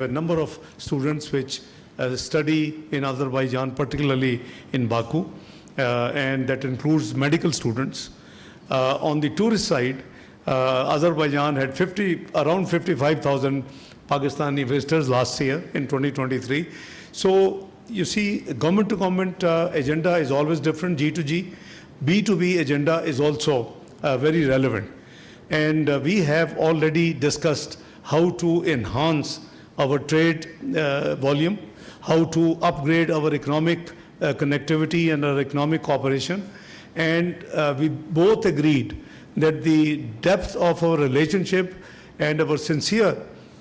A number of students which study in Azerbaijan, particularly in Baku, and that includes medical students. On the tourist side, Azerbaijan had around 55,000 Pakistani visitors last year in 2023. So you see, government-to-government agenda is always different, G to G. B2B agenda is also very relevant. And we have already discussed how to enhance our trade volume, how to upgrade our economic connectivity and our economic cooperation. And we both agreed that the depth of our relationship and our sincere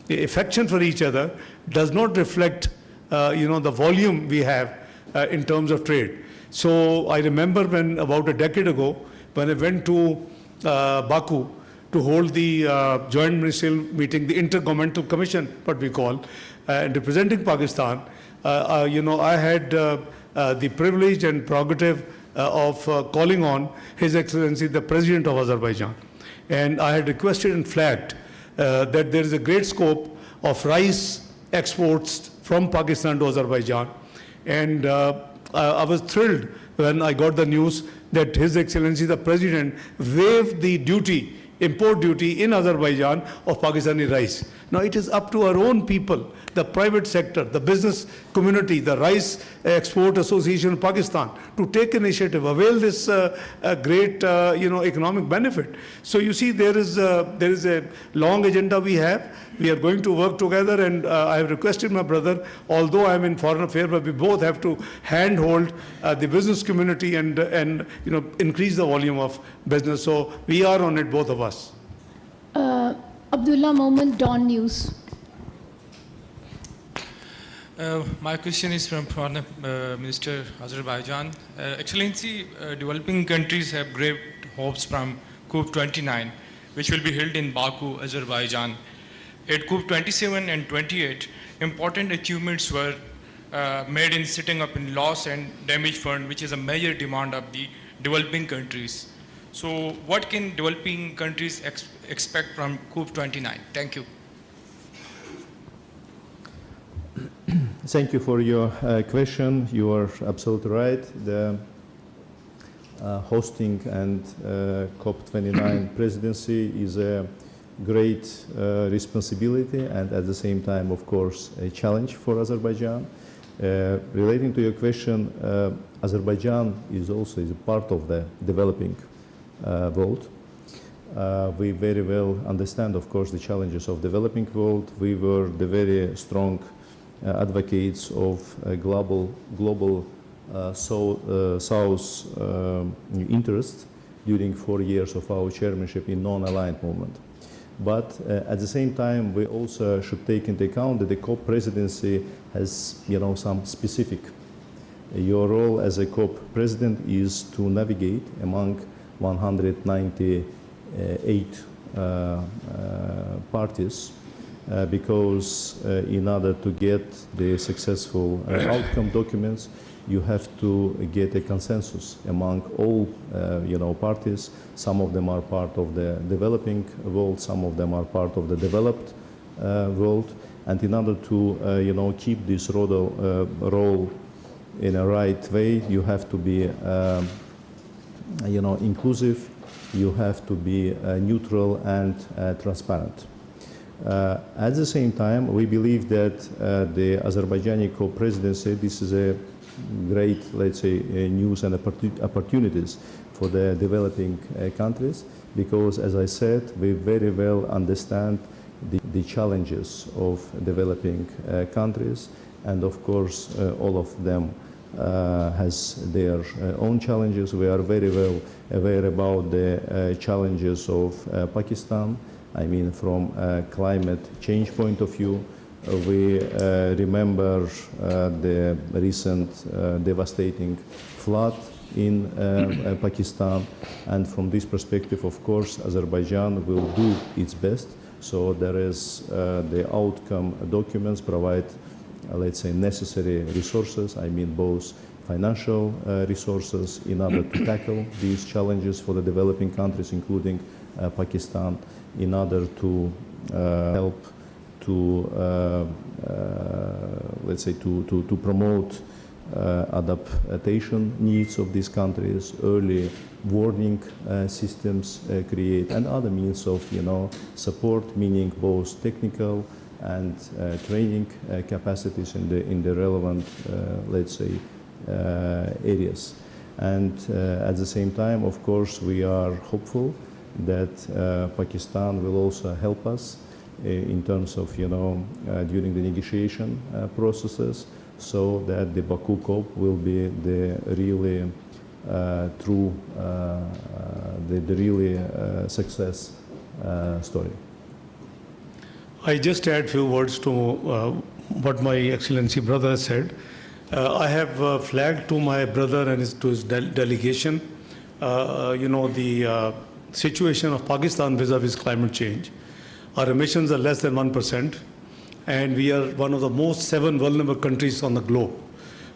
affection for each other does not reflect the volume we have in terms of trade. So I remember when about a decade ago, when I went to Baku to hold the joint ministerial meeting, the Intergovernmental Commission, what we call, and representing Pakistan, I had the privilege and prerogative of calling on His Excellency, the President of Azerbaijan. And I had requested and flagged that there is a great scope of rice exports from Pakistan to Azerbaijan. And I was thrilled when I got the news that His Excellency, the President, waived the duty, import duty in Azerbaijan of Pakistani rice. Now it is up to our own people, the private sector, the business community, the Rice Export Association of Pakistan, to take initiative, avail this great economic benefit. So you see, there is a long agenda we have. We are going to work together, and I have requested my brother, although I am in foreign affairs, but we both have to handhold the business community and increase the volume of business. So we are on it, both of us. Abdullah Moment, Dawn News. My question is from Foreign Minister Azerbaijan. Excellency, developing countries have great hopes from COP29, which will be held in Baku, Azerbaijan. At COP27 and 28, important achievements were made in setting up a loss and damage fund, which is a major demand of the developing countries. So what can developing countries expect from COP29? Thank you. Thank you for your question. You are absolutely right. The hosting and COP29 presidency is a great responsibility and at the same time, of course, a challenge for Azerbaijan. Relating to your question, Azerbaijan is also a part of the developing world. We very well understand, of course, the challenges of developing world. We were the very strong advocates of a global South interest during 4 years of our chairmanship in non-aligned movement. But at the same time, we also should take into account that the COP presidency has, some specific. Your role as a COP president is to navigate among 198 parties, because in order to get the successful outcome documents, you have to get a consensus among all parties. Some of them are part of the developing world, some of them are part of the developed world. And in order to keep this role in a right way, you have to be inclusive, you have to be neutral and transparent. At the same time, we believe that the Azerbaijani co-presidency, this is a great, let's say, news and opportunities for the developing countries, because, as I said, we very well understand the challenges of developing countries, and of course, all of them has their own challenges. We are very well aware about the challenges of Pakistan. I mean, from a climate change point of view, we remember the recent devastating flood in Pakistan, and from this perspective, of course, Azerbaijan will do its best. So there is the outcome documents provide, let's say, necessary resources. I mean, both financial resources in order to tackle these challenges for the developing countries, including Pakistan, in order to help to let's say to promote adaptation needs of these countries, early warning systems create, and other means of support, meaning both technical and training capacities in the relevant let's say areas. And at the same time, of course, we are hopeful that Pakistan will also help us in terms of during the negotiation processes, so that the Baku COP will be the really true, the really success story. I just add few words to what my Excellency brother said. I have flagged to my brother and to his delegation, the situation of Pakistan vis-a-vis climate change. Our emissions are less than 1%, and we are one of the most 7 vulnerable countries on the globe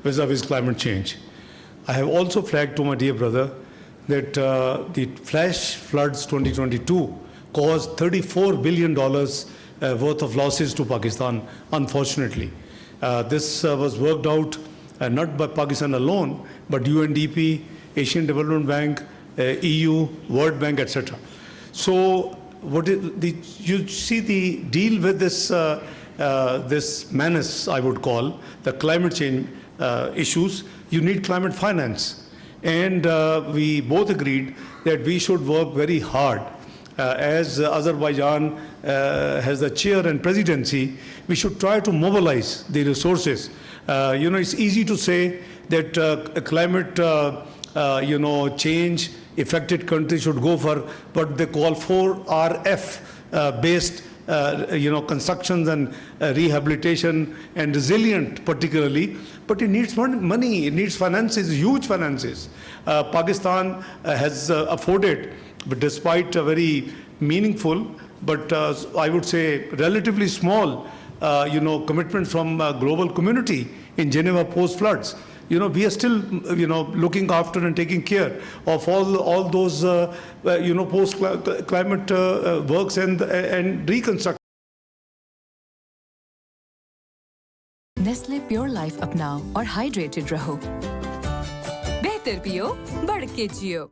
vis-a-vis climate change. I have also flagged to my dear brother that the flash floods 2022 caused $34 billion worth of losses to Pakistan, unfortunately. This was worked out not by Pakistan alone, but UNDP, Asian Development Bank, EU, World Bank, etc. So you see the deal with this, this menace, I would call, the climate change issues, you need climate finance. And we both agreed that we should work very hard. As Azerbaijan has the chair and presidency, we should try to mobilize the resources. It's easy to say that climate, change affected countries should go for what they call 4RF based, constructions and rehabilitation and resilient particularly. But it needs money, it needs finances, huge finances. Pakistan has afforded, but despite a very meaningful, but I would say relatively small, commitment from global community in Geneva post-floods. We are still, looking after and taking care of all those, post-climate works and reconstruction. Nestle pure life अपनाओ और hydrated रहो। बेहतर पियो, बढ़ के जियो।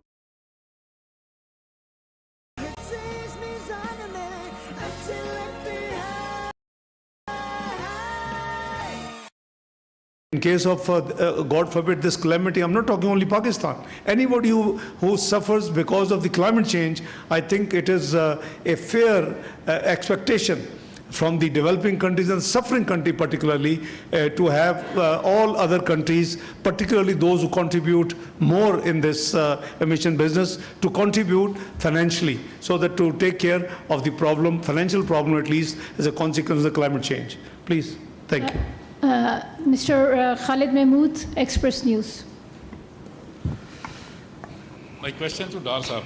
In case of, God forbid, this calamity, I'm not talking only Pakistan. Anybody who suffers because of the climate change, I think it is a fair expectation from the developing countries and suffering country particularly to have all other countries, particularly those who contribute more in this emission business, to contribute financially so that to take care of the problem, financial problem at least, as a consequence of the climate change. Please, thank you. Mr. Khalid Mahmood, Express News. My question to Dar Sahab.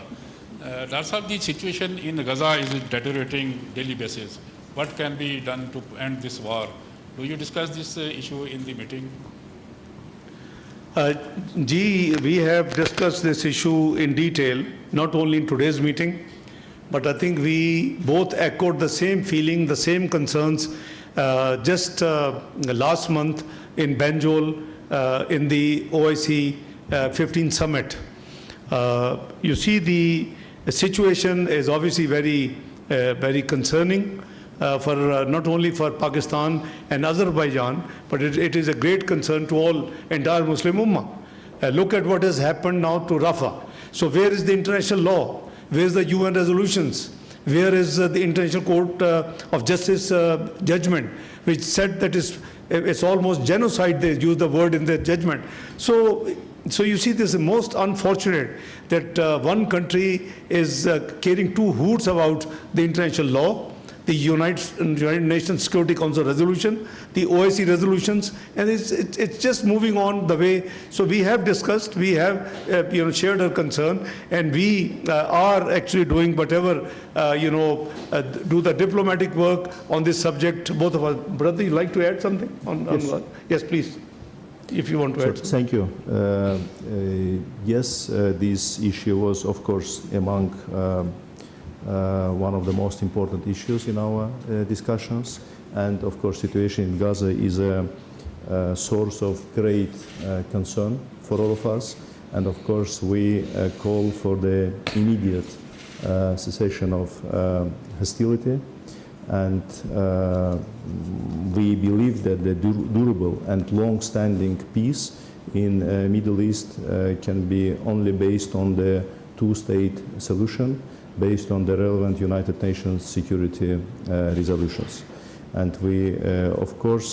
Dar Sahab, the situation in Gaza is deteriorating daily basis. What can be done to end this war? Do you discuss this issue in the meeting? We have discussed this issue in detail, not only in today's meeting, but I think we both echoed the same feeling, the same concerns just last month in Banjul in the OIC 15 summit. You see, the situation is obviously very concerning for not only for Pakistan and Azerbaijan, but it is a great concern to all entire Muslim Ummah. Look at what has happened now to Rafah. So where is the international law? Where is the UN resolutions? Where is the International Court of Justice judgment, which said that it's almost genocide, they use the word in their judgment. So you see, this is most unfortunate that one country is carrying two hoots about the international law, the United Nations Security Council resolution, the OIC resolutions, and it's just moving on the way. So we have discussed, we have shared our concern, and we are actually doing whatever do the diplomatic work on this subject. Both of us, brother, you'd like to add something? Yes, please, if you want to add. Thank you. Yes, this issue was, of course, among one of the most important issues in our discussions. and of course situation in Gaza is a source of great concern for all of us, and of course we call for the immediate cessation of hostility, and we believe that the durable and long-standing peace in Middle East can be only based on the two-state solution, based on the relevant United Nations security resolutions. And we, of course,